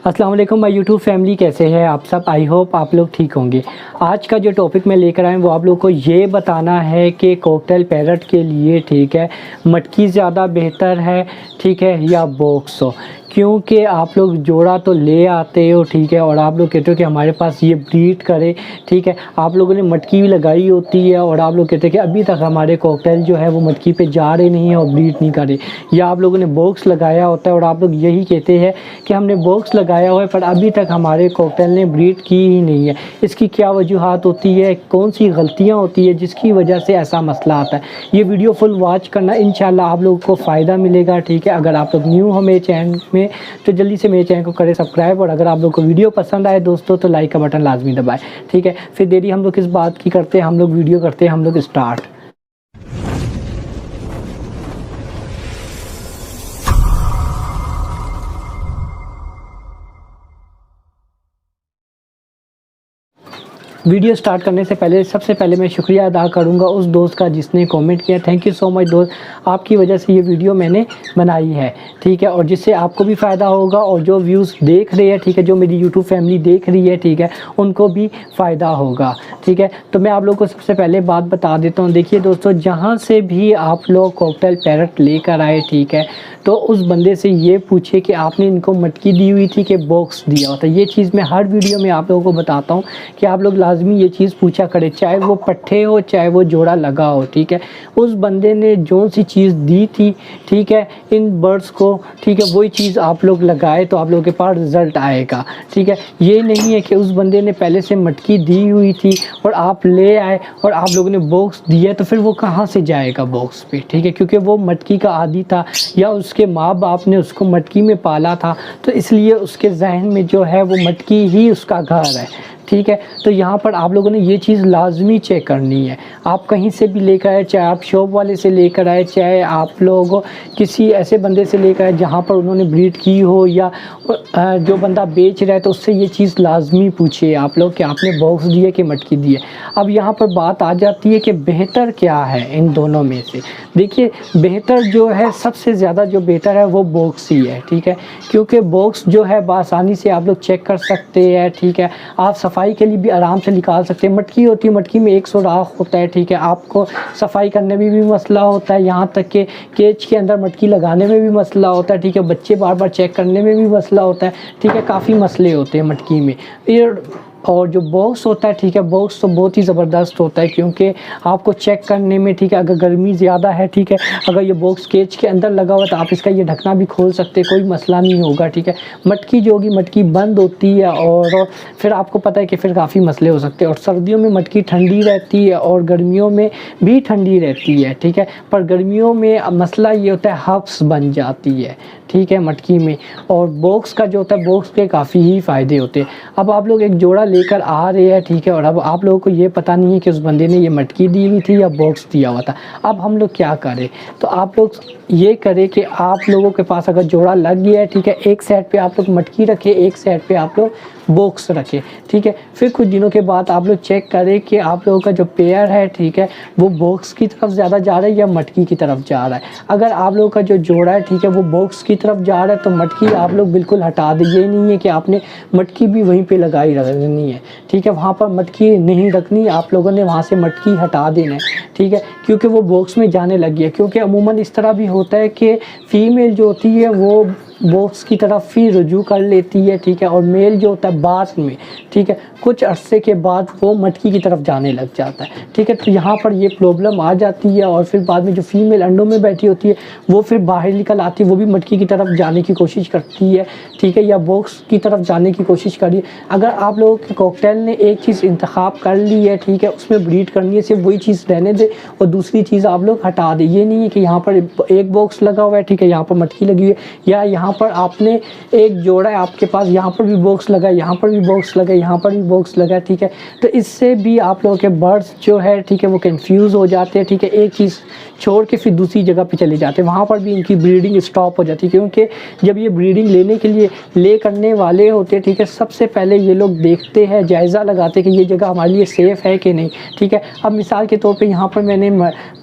अस्सलाम वालेकुम my YouTube family, कैसे हैं आप सब। आई होप आप लोग ठीक होंगे। आज का जो टॉपिक मैं लेकर आया हूँ वो आप लोग को ये बताना है कि कॉकटेल पैरट के लिए ठीक है मटकी ज़्यादा बेहतर है ठीक है या बॉक्स हो। क्योंकि आप लोग जोड़ा तो ले आते हो ठीक है और आप लोग कहते हो कि हमारे पास ये ब्रीड करे ठीक है। आप लोगों ने मटकी भी लगाई होती है और आप लोग कहते हैं कि अभी तक हमारे कॉकटेल जो है वो मटकी पे जा रहे नहीं है और ब्रीड नहीं करे। या आप लोगों ने बॉक्स लगाया होता है और आप लोग यही कहते हैं कि हमने बॉक्स लगाया हुआ है पर अभी तक हमारे कॉकटेल ने ब्रीड की ही नहीं है। इसकी क्या वजूहात होती है, कौन सी गलतियाँ होती है जिसकी वजह से ऐसा मसला आता है। ये वीडियो फुल वॉच करना, इंशाल्लाह आप लोगों को फ़ायदा मिलेगा ठीक है। अगर आप लोग न्यू हो मेरे चैनल में तो जल्दी से मेरे चैनल को करें सब्सक्राइब और अगर आप लोग को वीडियो पसंद आए दोस्तों तो लाइक का बटन लाजमी दबाएं ठीक है। फिर देरी हम लोग किस बात की करते हैं, हम लोग वीडियो करते हैं, हम लोग स्टार्ट। वीडियो स्टार्ट करने से पहले सबसे पहले मैं शुक्रिया अदा करूंगा उस दोस्त का जिसने कमेंट किया। थैंक यू सो मच दोस्त, आपकी वजह से ये वीडियो मैंने बनाई है ठीक है और जिससे आपको भी फ़ायदा होगा और जो व्यूज़ देख रहे हैं ठीक है, जो मेरी यूट्यूब फैमिली देख रही है ठीक है, उनको भी फ़ायदा होगा ठीक है। तो मैं आप लोग को सबसे पहले बात बता देता हूँ। देखिए दोस्तों, जहाँ से भी आप लोग कॉकटेल पैरट लेकर आए ठीक है तो उस बंदे से ये पूछे कि आपने इनको मटकी दी हुई थी कि बॉक्स दिया होता। ये चीज़ मैं हर वीडियो में आप लोगों को बताता हूँ कि आप लोग लाजमी ये चीज़ पूछा करें, चाहे वो पट्ठे हो चाहे वो जोड़ा लगा हो ठीक है। उस बंदे ने जो सी चीज़ दी थी ठीक है इन बर्ड्स को ठीक है, वही चीज़ आप लोग लगाए तो आप लोगों के पास रिज़ल्ट आएगा ठीक है। ये नहीं है कि उस बंदे ने पहले से मटकी दी हुई थी और आप ले आए और आप लोगों ने बॉक्स दिया तो फिर वो कहाँ से जाएगा बॉक्स पे ठीक है, क्योंकि वो मटकी का आदी था या उसके माँ बाप ने उसको मटकी में पाला था तो इसलिए उसके जहन में जो है वो मटकी ही उसका घर है ठीक है। तो यहाँ पर आप लोगों ने ये चीज़ लाजमी चेक करनी है। आप कहीं से भी लेकर आए, चाहे आप शॉप वाले से लेकर आए, चाहे आप लोग किसी ऐसे बंदे से लेकर आए जहाँ पर उन्होंने ब्रीड की हो या जो बंदा बेच रहा है तो उससे ये चीज़ लाजमी पूछिए आप लोग कि आपने बॉक्स दिए कि मटकी दिए। अब यहाँ पर बात आ जाती है कि बेहतर क्या है इन दोनों में से। देखिए बेहतर जो है, सबसे ज़्यादा जो बेहतर है वो बॉक्स ही है ठीक है, क्योंकि बॉक्स जो है आसानी से आप लोग चेक कर सकते हैं ठीक है। आप सफाई के लिए भी आराम से निकाल सकते हैं। मटकी होती है, मटकी में एक सुराख होता है ठीक है, आपको सफाई करने में भी मसला होता है, यहाँ तक कि केज के अंदर मटकी लगाने में भी मसला होता है ठीक है, बच्चे बार बार चेक करने में भी मसला होता है ठीक है। काफ़ी मसले होते हैं मटकी में। और जो बॉक्स होता है ठीक है, बॉक्स तो बहुत ही ज़बरदस्त होता है क्योंकि आपको चेक करने में ठीक है, अगर गर्मी ज़्यादा है ठीक है, अगर ये बॉक्स केज के अंदर लगा हुआ है तो आप इसका ये ढकना भी खोल सकते हैं, कोई मसला नहीं होगा ठीक है। मटकी जो होगी मटकी बंद होती है और फिर आपको पता है कि फिर काफ़ी मसले हो सकते हैं। और सर्दियों में मटकी ठंडी रहती है और गर्मियों में भी ठंडी रहती है ठीक है, पर गर्मियों में मसला ये होता है हब्स बन जाती है ठीक है मटकी में। और बॉक्स का जो होता है, बॉक्स के काफ़ी ही फ़ायदे होते हैं। अब आप लोग एक जोड़ा लेकर आ रहे हैं ठीक है और अब आप लोगों को ये पता नहीं है कि उस बंदे ने ये मटकी दी हुई थी या बॉक्स दिया हुआ था। अब हम लोग क्या करें, तो आप लोग ये करें कि आप लोगों के पास अगर जोड़ा लग गया है ठीक है, एक साइड पे आप लोग मटकी रखें, एक साइड पे आप लोग बॉक्स रखें ठीक है। फिर कुछ दिनों के बाद आप लोग चेक करें कि आप लोगों का जो पेयर है ठीक है वो बॉक्स की तरफ ज़्यादा जा रहा है या मटकी की तरफ जा रहा है। अगर आप लोगों का जो जोड़ा है ठीक है वो बॉक्स की तरफ जा रहा है तो मटकी आप लोग बिल्कुल हटा दें। ये नहीं है कि आपने मटकी भी वहीं पे लगाई रखनी है ठीक है, वहाँ पर मटकी नहीं रखनी, आप लोगों ने वहाँ से मटकी हटा देना है ठीक है, क्योंकि वो बॉक्स में जाने लगी है। क्योंकि अमूमन इस तरह भी होता है कि फ़ीमेल जो होती है वो बॉक्स की तरफ ही रुजू कर लेती है ठीक है, और मेल जो होता है बाद में ठीक है, कुछ अरसे के बाद वो मटकी की तरफ जाने लग जाता है ठीक है। तो यहाँ पर ये प्रॉब्लम आ जाती है और फिर बाद में जो फीमेल अंडों में बैठी होती है वो फिर बाहर निकल आती है, वो भी मटकी की तरफ जाने की कोशिश करती है ठीक है, या बॉक्स की तरफ जाने की कोशिश करिए। अगर आप लोगों के कॉकटेल ने एक चीज़ इंतखाब कर ली है ठीक है, उसमें ब्रीड करनी है, सिर्फ वही चीज़ रहने दे और दूसरी चीज़ आप लोग हटा दें। ये नहीं है कि यहाँ पर एक बॉक्स लगा हुआ है ठीक है, यहाँ पर मटकी लगी हुई है, या यहाँ पर आपने एक जोड़ा है आपके पास, यहाँ पर भी बॉक्स लगा है, यहाँ पर भी बॉक्स लगा है, यहाँ पर भी बॉक्स लगा है ठीक है। तो इससे भी आप लोगों के बर्ड्स जो है ठीक है वो कंफ्यूज हो जाते हैं ठीक है, एक चीज़ छोड़ के फिर दूसरी जगह पे चले जाते हैं, वहाँ पर भी इनकी ब्रीडिंग स्टॉप हो जाती है। क्योंकि जब ये ब्रीडिंग लेने के लिए ले करने वाले होते हैं ठीक है, सबसे पहले ये लोग देखते हैं, जायज़ा लगाते हैं कि ये जगह हमारे लिए सेफ़ है कि नहीं ठीक है। अब मिसाल के तौर पे यहाँ पर मैंने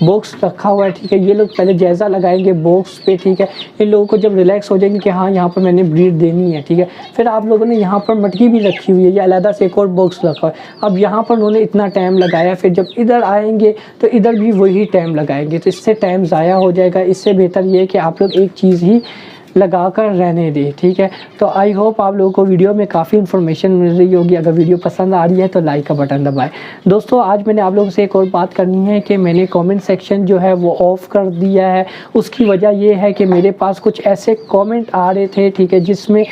बॉक्स रखा हुआ है ठीक है, ये लोग पहले जायज़ा लगाएंगे बॉक्स पे ठीक है, इन लोगों को जब रिलैक्स हो जाएंगे कि हाँ यहाँ पर मैंने ब्रीड देनी है, ठीक है। फिर आप लोगों ने यहाँ पर मटकी भी रखी हुई है, या अलग से एक और बॉक्स रखा है। अब यहाँ पर उन्होंने इतना टाइम लगाया, फिर जब इधर आएंगे तो इधर भी वही टाइम लगाएंगे, तो इससे टाइम ज़ाया हो जाएगा। इससे बेहतर ये है कि आप लोग एक चीज़ ही लगा कर रहने दें, ठीक है। तो आई होप आप लोगों को वीडियो में काफ़ी इन्फॉर्मेशन मिल रही होगी। अगर वीडियो पसंद आ रही है तो लाइक का बटन दबाएं। दोस्तों आज मैंने आप लोगों से एक और बात करनी है कि मैंने कमेंट सेक्शन जो है वो ऑफ़ कर दिया है। उसकी वजह ये है कि मेरे पास कुछ ऐसे कमेंट आ रहे थे, ठीक है, जिसमें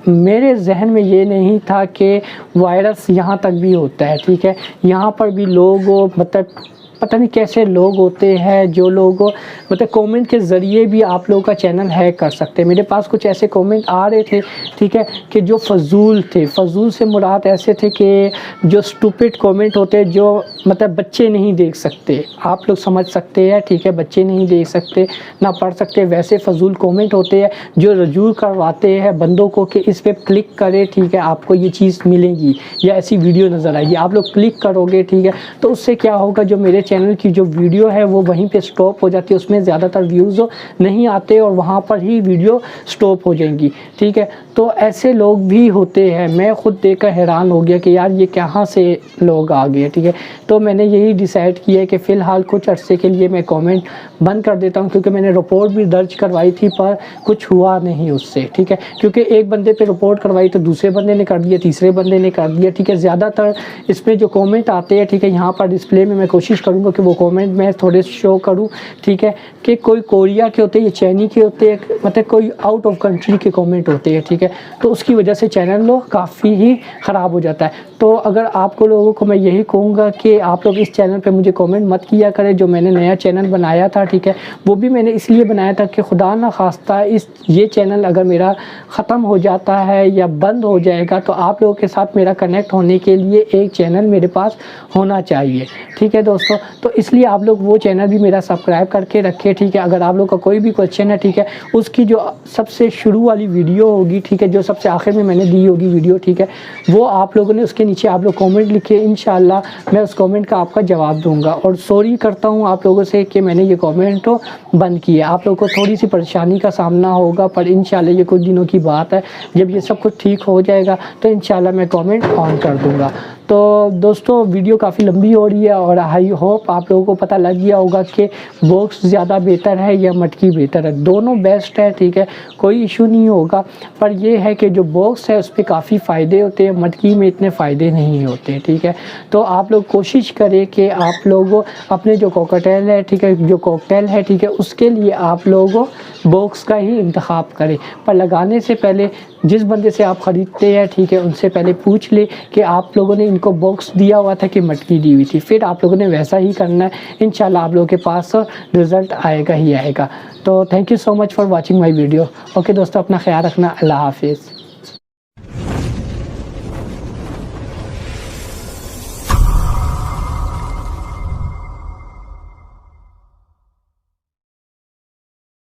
मेरे जहन में ये नहीं था कि वायरस यहाँ तक भी होता है, ठीक है। यहाँ पर भी लोग मतलब पता नहीं कैसे लोग होते हैं जो लोग मतलब कमेंट के ज़रिए भी आप लोगों का चैनल हैक कर सकते हैं। मेरे पास कुछ ऐसे कमेंट आ रहे थे, ठीक है, कि जो फजूल थे। फजूल से मुराद ऐसे थे कि जो स्टूपिड कमेंट होते हैं, जो मतलब बच्चे नहीं देख सकते, आप लोग समझ सकते हैं, ठीक है। बच्चे नहीं देख सकते, ना पढ़ सकते, वैसे फजूल कमेंट होते हैं जो रजू करवाते हैं बंदों को कि इस पर क्लिक करें, ठीक है, आपको ये चीज़ मिलेगी या ऐसी वीडियो नज़र आएगी। आप लोग क्लिक करोगे, ठीक है, तो उससे क्या होगा, जो मेरे चैनल की जो वीडियो है वो वहीं पे स्टॉप हो जाती है, उसमें ज़्यादातर व्यूज़ नहीं आते और वहाँ पर ही वीडियो स्टॉप हो जाएंगी, ठीक है। तो ऐसे लोग भी होते हैं। मैं खुद देखकर हैरान हो गया कि यार ये कहाँ से लोग आ गए, ठीक है। तो मैंने यही डिसाइड किया है कि फ़िलहाल कुछ अरसे के लिए मैं कमेंट बंद कर देता हूँ, क्योंकि मैंने रिपोर्ट भी दर्ज करवाई थी पर कुछ हुआ नहीं उससे, ठीक है। क्योंकि एक बंदे पे रिपोर्ट करवाई तो दूसरे बंदे ने कर दिया, तीसरे बंदे ने कर दिया, ठीक है। ज़्यादातर इसमें जो कमेंट आते हैं, ठीक है, यहाँ पर डिस्प्ले में मैं कोशिश करूँगा कि वो कमेंट मैं थोड़े शो करूँ, ठीक है, कि कोई कोरिया के होते हैं, ये चाइनी के होते हैं, मतलब कोई आउट ऑफ कंट्री के कमेंट होते हैं, ठीक है। तो उसकी वजह से चैनल लो काफ़ी ही ख़राब हो जाता है। तो अगर आपको लोगों को मैं यही कहूँगा कि आप लोग इस चैनल पे मुझे कमेंट मत किया करें। जो मैंने नया चैनल बनाया था, ठीक है, वो भी मैंने इसलिए बनाया था कि खुदा ना खास्ता ये चैनल अगर मेरा ख़त्म हो जाता है या बंद हो जाएगा तो आप लोगों के साथ मेरा कनेक्ट होने के लिए एक चैनल मेरे पास होना चाहिए, ठीक है दोस्तों। तो इसलिए आप लोग वो चैनल भी मेरा सब्सक्राइब करके रखें, ठीक है। अगर आप लोग का कोई भी क्वेश्चन है, ठीक है, उसकी जो सबसे शुरू वाली वीडियो होगी, ठीक है, जो सबसे आखिर में मैंने दी होगी वीडियो, ठीक है, वो आप लोगों ने उसके नीचे आप लोग कमेंट लिखे, इंशाल्लाह मैं उस कमेंट का आपका जवाब दूंगा। और सॉरी करता हूँ आप लोगों से कि मैंने ये कमेंट तो बंद किया। आप लोगों को थोड़ी सी परेशानी का सामना होगा, पर इंशाल्लाह ये कुछ दिनों की बात है। जब ये सब कुछ ठीक हो जाएगा तो इंशाल्लाह मैं कमेंट ऑन कर दूँगा। तो दोस्तों वीडियो काफ़ी लंबी हो रही है और आई होप आप लोगों को पता लग गया होगा कि बॉक्स ज़्यादा बेहतर है या मटकी बेहतर है। दोनों बेस्ट है, ठीक है, कोई इशू नहीं होगा। पर यह है कि जो बॉक्स है उस पर काफ़ी फ़ायदे होते हैं, मटकी में इतने फ़ायदे नहीं होते, ठीक है। तो आप लोग कोशिश करें कि आप लोग अपने जो कॉकटेल है, ठीक है, जो कॉकटेल है, ठीक है, उसके लिए आप लोग बॉक्स का ही इंतखाब करें। पर लगाने से पहले जिस बंदे से आप ख़रीदते हैं, ठीक है, उनसे पहले पूछ ले कि आप लोगों ने इनको बॉक्स दिया हुआ था कि मटकी दी हुई थी। फिर आप लोगों ने वैसा ही करना है, इंशाल्लाह आप लोगों के पास रिज़ल्ट आएगा ही आएगा। तो thank you so much for watching my video. Okay दोस्तों, अपना ख्याल रखना। अल्लाह हाफिज़।